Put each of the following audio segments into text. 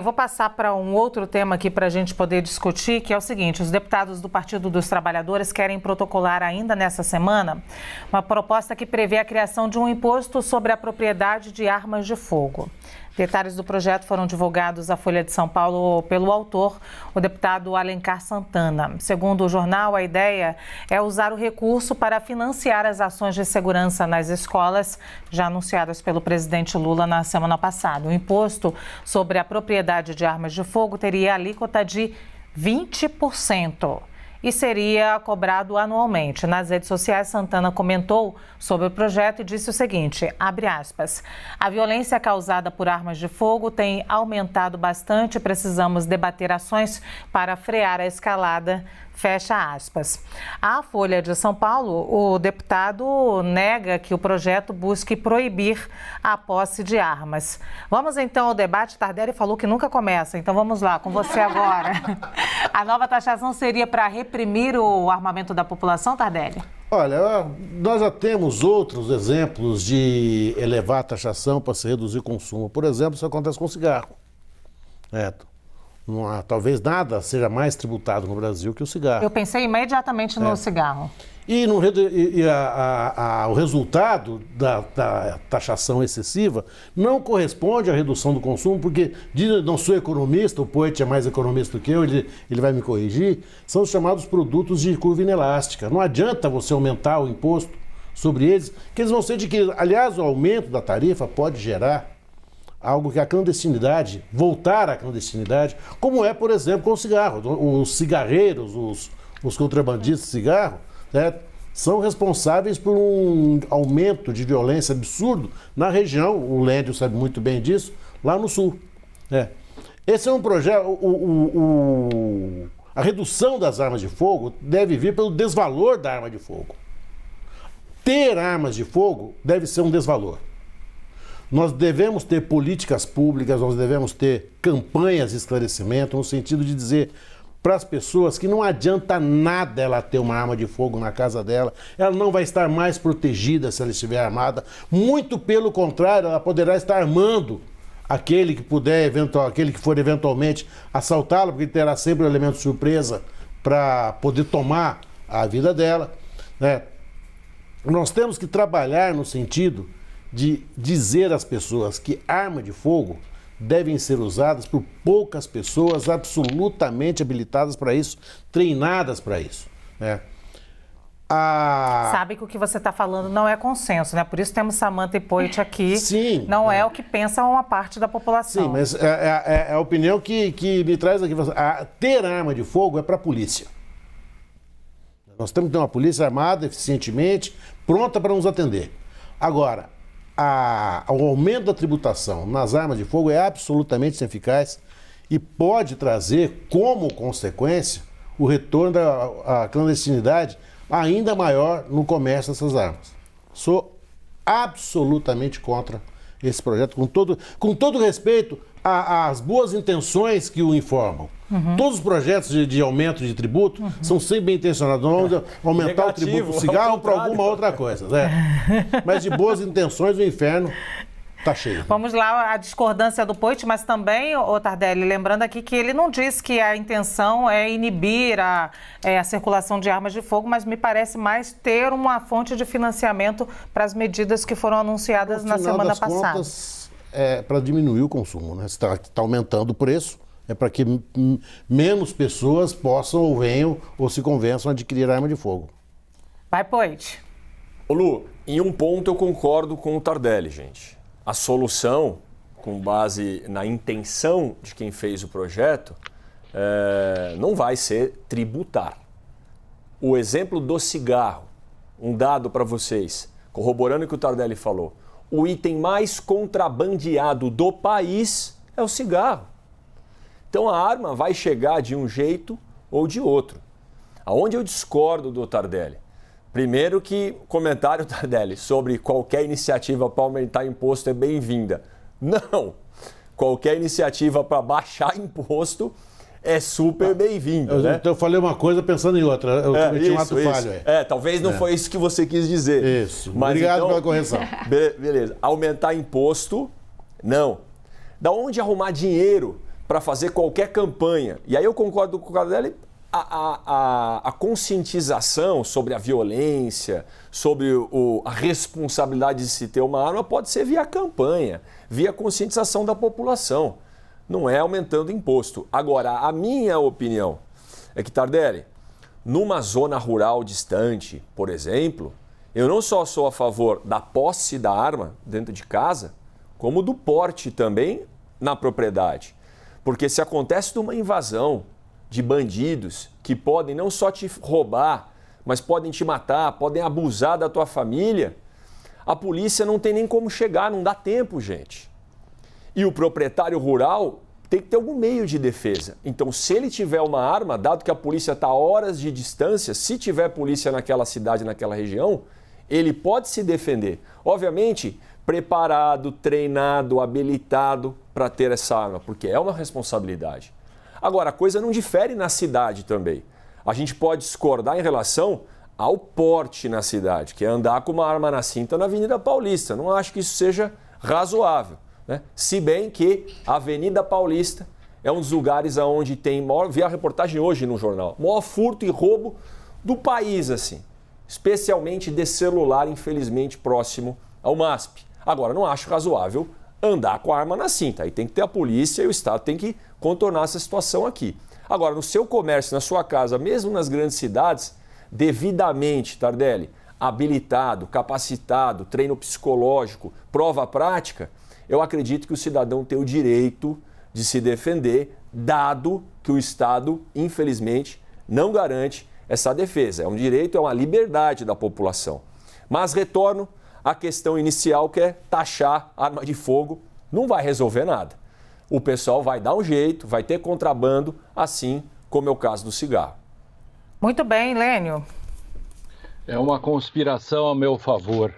Eu vou passar para um outro tema aqui para a gente poder discutir, que é o seguinte: os deputados do Partido dos Trabalhadores querem protocolar ainda nessa semana uma proposta que prevê a criação de um imposto sobre a propriedade de armas de fogo. Detalhes do projeto foram divulgados à Folha de São Paulo pelo autor, o deputado Alencar Santana. Segundo o jornal, a ideia é usar o recurso para financiar as ações de segurança nas escolas, já anunciadas pelo presidente Lula na semana passada. O imposto sobre a propriedade de armas de fogo teria alíquota de 20%. E seria cobrado anualmente. Nas redes sociais, Santana comentou sobre o projeto e disse o seguinte, abre aspas, a violência causada por armas de fogo tem aumentado bastante, precisamos debater ações para frear a escalada, fecha aspas. À Folha de São Paulo, o deputado nega que o projeto busque proibir a posse de armas. Vamos então ao debate. Tardelli falou que nunca começa, então vamos lá, com você agora. A nova taxação seria para reprimir o armamento da população, Tardelli? Olha, nós já temos outros exemplos de elevar a taxação para se reduzir o consumo. Por exemplo, isso acontece com o cigarro. Talvez nada seja mais tributado no Brasil que o cigarro. Eu pensei imediatamente no cigarro. E o resultado da taxação excessiva não corresponde à redução do consumo, porque, não sou economista, o Poit é mais economista do que eu, ele vai me corrigir, são os chamados produtos de curva inelástica. Não adianta você aumentar o imposto sobre eles, que eles vão ser adquiridos. Aliás, o aumento da tarifa pode gerar algo que a clandestinidade, voltar à clandestinidade, como é, por exemplo, com o cigarro. Os cigarreiros, os contrabandistas de cigarro, são responsáveis por um aumento de violência absurdo na região, o Léndio sabe muito bem disso, lá no sul. Esse é um projeto, a redução das armas de fogo deve vir pelo desvalor da arma de fogo. Ter armas de fogo deve ser um desvalor. Nós devemos ter políticas públicas, nós devemos ter campanhas de esclarecimento, no sentido de dizer para as pessoas que não adianta nada ela ter uma arma de fogo na casa dela, ela não vai estar mais protegida se ela estiver armada, muito pelo contrário, ela poderá estar armando aquele que for eventualmente assaltá-la, porque terá sempre um elemento de surpresa para poder tomar a vida dela. Nós temos que trabalhar no sentido de dizer às pessoas que arma de fogo devem ser usadas por poucas pessoas absolutamente habilitadas para isso, treinadas para isso. Sabe que o que você está falando não é consenso, né? Por isso temos Samantha e Poit aqui. Sim. Não é o que pensa uma parte da população. Sim, mas é a opinião que me traz aqui. Ter arma de fogo é para a polícia. Nós temos que ter uma polícia armada eficientemente, pronta para nos atender. Agora, o aumento da tributação nas armas de fogo é absolutamente ineficaz e pode trazer como consequência o retorno da clandestinidade ainda maior no comércio dessas armas. Sou absolutamente contra esse projeto, com todo respeito às boas intenções que o informam. Todos os projetos de aumento de tributo são sempre bem intencionados. Não vamos aumentar o tributo do cigarro para alguma outra coisa. Mas de boas intenções o inferno está cheio. Vamos lá, a discordância do Poit, mas também, Tardelli, lembrando aqui que ele não disse que a intenção é inibir a circulação de armas de fogo, mas me parece mais ter uma fonte de financiamento para as medidas que foram anunciadas na semana passada. No final das contas, é para diminuir o consumo, né? Está aumentando o preço. É para que menos pessoas possam ou venham ou se convençam a adquirir arma de fogo. Vai, Poit. Ô Lu, em um ponto eu concordo com o Tardelli, gente. A solução, com base na intenção de quem fez o projeto, não vai ser tributar. O exemplo do cigarro, um dado para vocês, corroborando o que o Tardelli falou, o item mais contrabandeado do país é o cigarro. Então a arma vai chegar de um jeito ou de outro. Aonde eu discordo do Tardelli? Primeiro que comentário, Tardelli, sobre qualquer iniciativa para aumentar imposto é bem-vinda. Não! Qualquer iniciativa para baixar imposto é super bem-vinda, né? Então eu falei uma coisa pensando em outra. Eu cometi um ato falho. Talvez não foi isso que você quis dizer. Isso. Mas obrigado então, pela correção. Beleza. Aumentar imposto, não. Da onde arrumar dinheiro para fazer qualquer campanha. E aí eu concordo com o Tardelli, a conscientização sobre a violência, sobre a responsabilidade de se ter uma arma pode ser via campanha, via conscientização da população. Não é aumentando imposto. Agora, a minha opinião é que, Tardelli, numa zona rural distante, por exemplo, eu não só sou a favor da posse da arma dentro de casa, como do porte também na propriedade. Porque se acontece uma invasão de bandidos que podem não só te roubar, mas podem te matar, podem abusar da tua família, a polícia não tem nem como chegar, não dá tempo, gente. E o proprietário rural tem que ter algum meio de defesa. Então, se ele tiver uma arma, dado que a polícia está a horas de distância, se tiver polícia naquela cidade, naquela região, ele pode se defender. Obviamente, preparado, treinado, habilitado para ter essa arma, porque é uma responsabilidade. Agora, a coisa não difere na cidade também. A gente pode discordar em relação ao porte na cidade, que é andar com uma arma na cinta na Avenida Paulista. Não acho que isso seja razoável, né? Se bem que a Avenida Paulista é um dos lugares onde tem maior, vi a reportagem hoje no jornal, maior furto e roubo do país, assim, especialmente de celular, infelizmente, próximo ao MASP. Agora, não acho razoável andar com a arma na cinta. Aí tem que ter a polícia e o Estado tem que contornar essa situação aqui. Agora, no seu comércio, na sua casa, mesmo nas grandes cidades, devidamente, Tardelli, habilitado, capacitado, treino psicológico, prova prática, eu acredito que o cidadão tem o direito de se defender, dado que o Estado, infelizmente, não garante essa defesa. É um direito, é uma liberdade da população. Mas retorno à questão inicial, que é taxar arma de fogo, não vai resolver nada. O pessoal vai dar um jeito, vai ter contrabando, assim como é o caso do cigarro. Muito bem, Lênio. É uma conspiração a meu favor.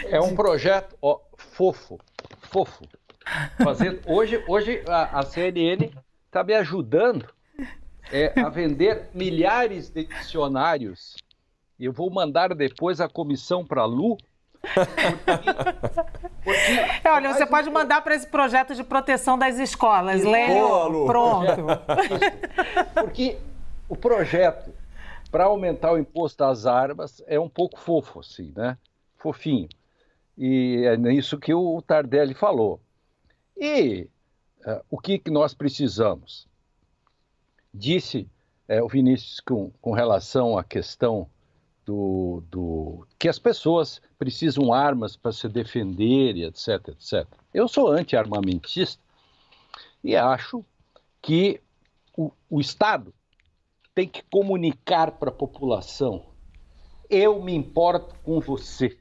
É um projeto fofo. Hoje a CNN está me ajudando a vender milhares de dicionários. Eu vou mandar depois a comissão para a Lu. Olha, você pode mandar para esse projeto de proteção das escolas, Lênio. Pronto. Porque o projeto para aumentar o imposto às armas é um pouco fofo, assim, né? Fofinho. E é nisso que o Tardelli falou. E o que nós precisamos? Disse o Vinícius com relação à questão que as pessoas precisam armas para se defender, etc, etc. Eu sou anti-armamentista e acho que o Estado tem que comunicar para a população: eu me importo com você,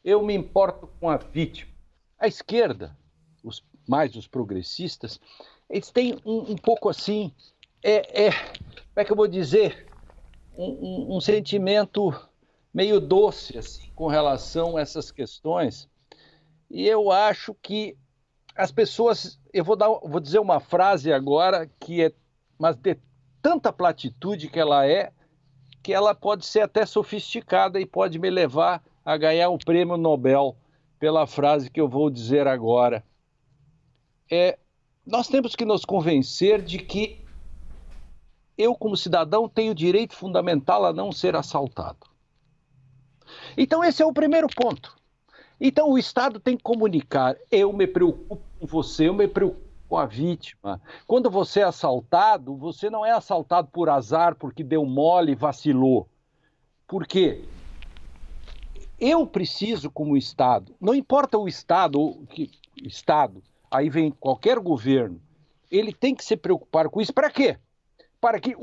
eu me importo com a vítima. A esquerda, mais os progressistas, eles têm um pouco assim, como é que eu vou dizer, um sentimento meio doce assim, com relação a essas questões. E eu acho que as pessoas... Eu vou dizer uma frase agora que mas de tanta platitude que ela pode ser até sofisticada e pode me levar a ganhar o prêmio Nobel pela frase que eu vou dizer agora. Nós temos que nos convencer de que eu, como cidadão, tenho direito fundamental a não ser assaltado. Então, esse é o primeiro ponto. Então, o Estado tem que comunicar: eu me preocupo com você, eu me preocupo com a vítima. Quando você é assaltado, você não é assaltado por azar, porque deu mole e vacilou. Por quê? Eu preciso, como Estado, não importa o Estado, aí vem qualquer governo, ele tem que se preocupar com isso. Para quê? Para que,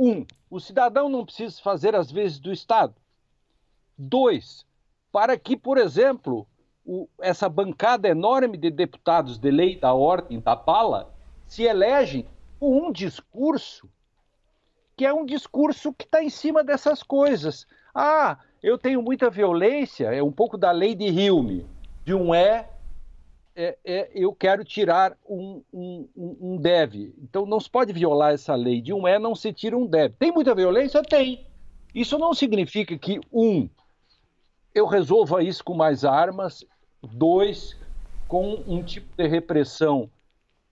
o cidadão não precise fazer as vezes do Estado. 2, para que, por exemplo, essa bancada enorme de deputados de lei, da ordem, da bala, se elegem com um discurso que é um discurso que está em cima dessas coisas. Eu tenho muita violência, é um pouco da lei de Hilme. De eu quero tirar um deve. Então não se pode violar essa lei. De não se tira um deve. Tem muita violência? Tem. Isso não significa que, eu resolva isso com mais armas, 2, com um tipo de repressão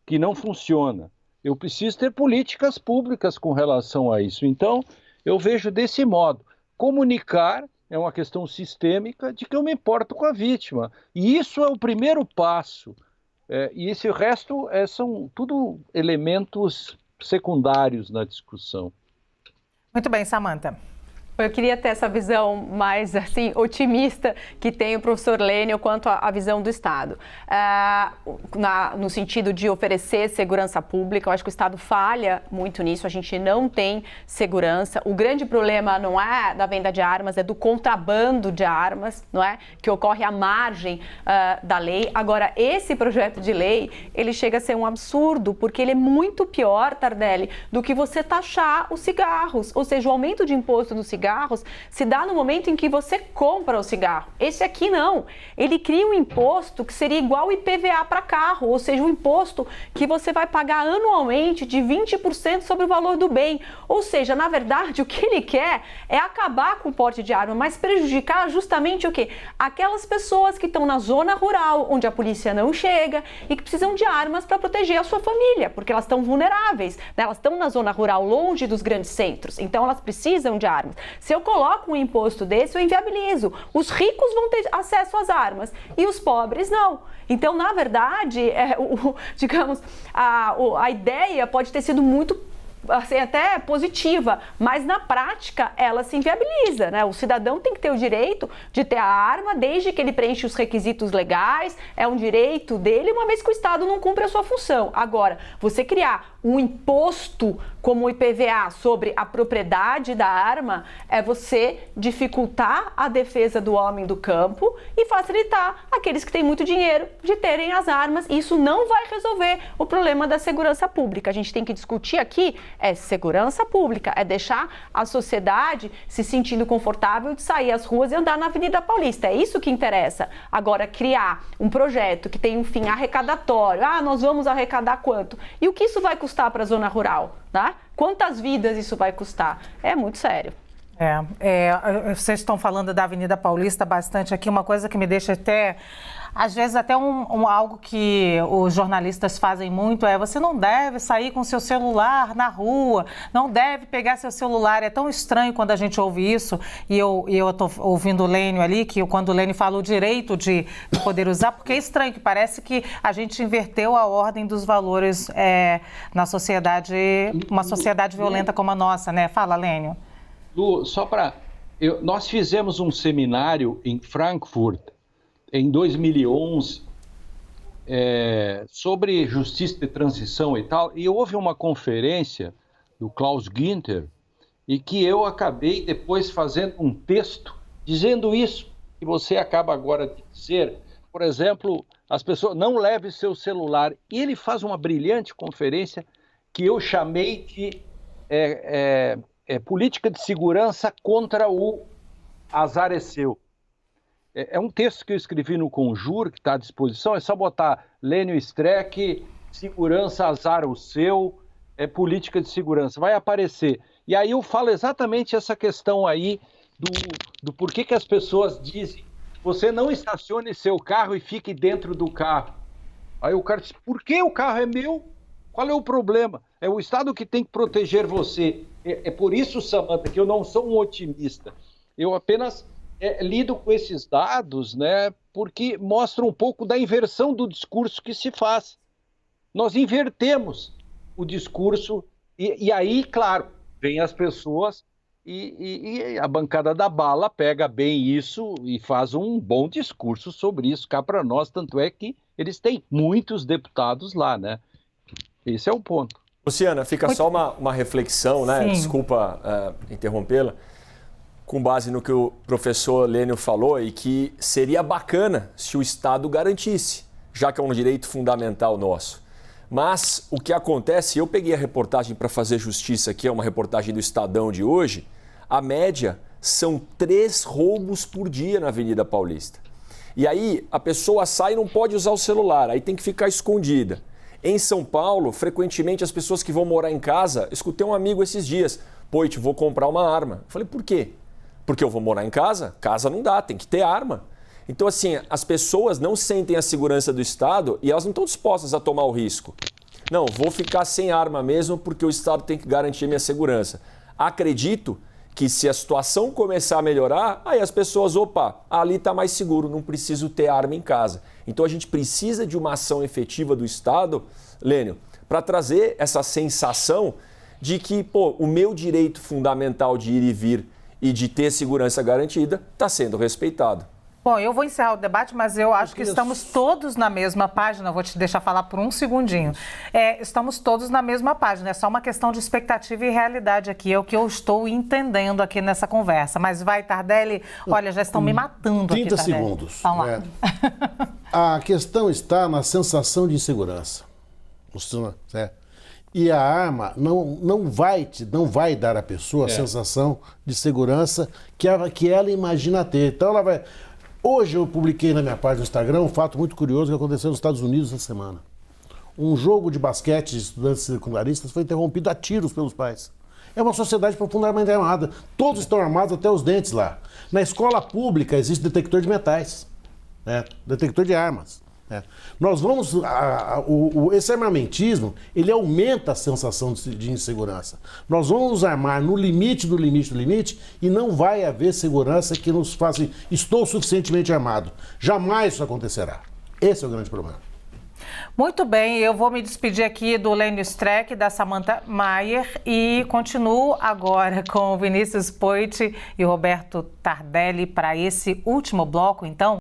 que não funciona. Eu preciso ter políticas públicas com relação a isso. Então, eu vejo desse modo. Comunicar é uma questão sistêmica de que eu me importo com a vítima. E isso é o primeiro passo. E esse resto são tudo elementos secundários na discussão. Muito bem, Samantha. Eu queria ter essa visão mais assim, otimista que tem o professor Lênio quanto à visão do Estado. No sentido de oferecer segurança pública, eu acho que o Estado falha muito nisso, a gente não tem segurança. O grande problema não é da venda de armas, é do contrabando de armas, não é? Que ocorre à margem da lei. Agora, esse projeto de lei, ele chega a ser um absurdo, porque ele é muito pior, Tardelli, do que você taxar os cigarros. Ou seja, o aumento de imposto dos cigarros se dá no momento em que você compra o cigarro. Esse aqui não. Ele cria um imposto que seria igual ao IPVA para carro, ou seja, um imposto que você vai pagar anualmente de 20% sobre o valor do bem. Ou seja, na verdade, o que ele quer é acabar com o porte de arma, mas prejudicar justamente o quê? Aquelas pessoas que estão na zona rural, onde a polícia não chega e que precisam de armas para proteger a sua família, porque elas estão vulneráveis, né? Elas estão na zona rural, longe dos grandes centros, então elas precisam de armas. Se eu coloco um imposto desse, eu inviabilizo. Os ricos vão ter acesso às armas e os pobres não. Então, na verdade, digamos, a ideia pode ter sido muito assim, até positiva, mas na prática ela se inviabiliza, né? O cidadão tem que ter o direito de ter a arma desde que ele preenche os requisitos legais, é um direito dele, uma vez que o Estado não cumpre a sua função. Agora, você criar um imposto como o IPVA sobre a propriedade da arma é você dificultar a defesa do homem do campo e facilitar aqueles que têm muito dinheiro de terem as armas. Isso não vai resolver o problema da segurança pública. A gente tem que discutir aqui segurança pública, é deixar a sociedade se sentindo confortável de sair às ruas e andar na Avenida Paulista. É isso que interessa. Agora, criar um projeto que tem um fim arrecadatório. Nós vamos arrecadar quanto? E o que isso vai custar para a zona rural? Tá? Quantas vidas isso vai custar? É muito sério. Vocês estão falando da Avenida Paulista bastante aqui, uma coisa que me deixa até, às vezes até algo que os jornalistas fazem muito você não deve sair com seu celular na rua, não deve pegar seu celular. É tão estranho quando a gente ouve isso, e eu estou ouvindo o Lênio ali, que quando o Lênio fala o direito de poder usar, porque é estranho, que parece que a gente inverteu a ordem dos valores na sociedade, uma sociedade violenta como a nossa, né? Fala, Lênio. Nós fizemos um seminário em Frankfurt em 2011 sobre justiça de transição e tal, e houve uma conferência do Klaus Günther e que eu acabei depois fazendo um texto dizendo isso que você acaba agora de dizer. Por exemplo, as pessoas não levem seu celular, e ele faz uma brilhante conferência que eu chamei de política de segurança contra o azar é seu. É um texto que eu escrevi no Conjur, que está à disposição, é só botar Lênio Streck, segurança, azar o seu, política de segurança, vai aparecer. E aí eu falo exatamente essa questão aí do porquê que as pessoas dizem, você não estacione seu carro e fique dentro do carro. Aí o cara diz, por que o carro é meu? Qual é o problema? É o Estado que tem que proteger você. É por isso, Samantha, que eu não sou um otimista. Eu apenas lido com esses dados, né, porque mostram um pouco da inversão do discurso que se faz. Nós invertemos o discurso e aí, claro, vem as pessoas e a bancada da bala pega bem isso e faz um bom discurso sobre isso cá para nós, tanto é que eles têm muitos deputados lá, né? Esse é o ponto. Luciana, fica só uma reflexão, né? Sim. Desculpa interrompê-la, com base no que o professor Lênio falou, e que seria bacana se o Estado garantisse, já que é um direito fundamental nosso. Mas o que acontece, eu peguei a reportagem para fazer justiça aqui, é uma reportagem do Estadão de hoje, a média são 3 roubos por dia na Avenida Paulista. E aí a pessoa sai e não pode usar o celular, aí tem que ficar escondida. Em São Paulo, frequentemente as pessoas que vão morar em casa, escutei um amigo esses dias, Poit, vou comprar uma arma. Eu falei, por quê? Porque eu vou morar em casa? Casa não dá, tem que ter arma. Então, assim, as pessoas não sentem a segurança do Estado e elas não estão dispostas a tomar o risco. não, vou ficar sem arma mesmo porque o Estado tem que garantir a minha segurança. Acredito que se a situação começar a melhorar, aí as pessoas, opa, ali está mais seguro, não preciso ter arma em casa. Então a gente precisa de uma ação efetiva do Estado, Lênio, para trazer essa sensação de que, pô, o meu direito fundamental de ir e vir e de ter segurança garantida está sendo respeitado. Bom, eu vou encerrar o debate, mas eu acho que estamos todos na mesma página. Vou te deixar falar por um segundinho. Estamos todos na mesma página. É só uma questão de expectativa e realidade aqui. É o que eu estou entendendo aqui nessa conversa. Mas vai, Tardelli. Olha, já estão me matando 30 aqui, Tardelli. segundos. Vamos lá. A questão está na sensação de insegurança. Certo? E a arma não vai dar à pessoa a sensação de segurança que ela imagina ter. Então ela vai... Hoje eu publiquei na minha página do Instagram um fato muito curioso que aconteceu nos Estados Unidos essa semana. Um jogo de basquete de estudantes secundaristas foi interrompido a tiros pelos pais. É uma sociedade profundamente armada. Todos estão armados até os dentes lá. Na escola pública existe detector de metais, detector de armas. Nós vamos... esse armamentismo, ele aumenta a sensação de insegurança. Nós vamos nos armar no limite do limite do limite e não vai haver segurança que nos faça... Estou suficientemente armado. Jamais isso acontecerá. Esse é o grande problema. Muito bem, eu vou me despedir aqui do Lênio Streck, da Samantha Maier e continuo agora com o Vinícius Poit e Roberto Tardelli para esse último bloco, então.